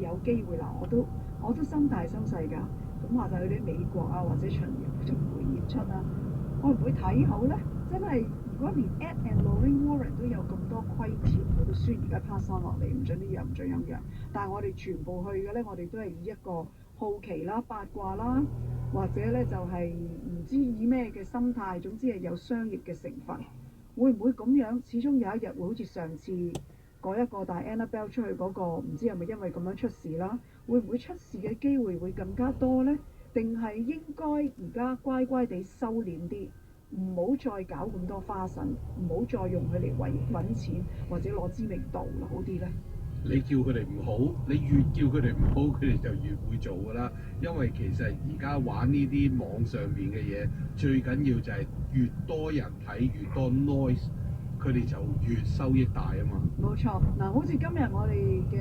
有機會嗱，我都心大心細㗎。咁話就去啲美國啊或者巡迴演出啊，我唔會睇好咧。真係，如果連 Ed and Lorraine Warren 都有咁多規條，佢都宣而家 pass 翻落嚟，唔準呢樣唔準嗰樣。但係我哋全部去嘅咧，我哋都係以一個好奇啦、八卦啦，或者咧就係唔知以咩嘅心態，總之係有商業嘅成分。會唔會咁樣？始終有一日會好似上次嗰一個帶 Annabelle 出去嗰個，唔知係咪因為咁樣出事啦？會唔會出事嘅機會會更加多呢？定係應該而家乖乖地收斂啲，唔好再搞咁多花神，唔好再用佢嚟揾錢或者攞知名度啦，好啲呢？你叫佢哋唔好，你越叫佢哋唔好，佢哋就越會做㗎啦。因為其實而家玩呢啲網上邊嘅嘢，最緊要就係越多人睇，越多 noise，佢哋就越收益大啊嘛。冇錯，嗱，好似今日我哋嘅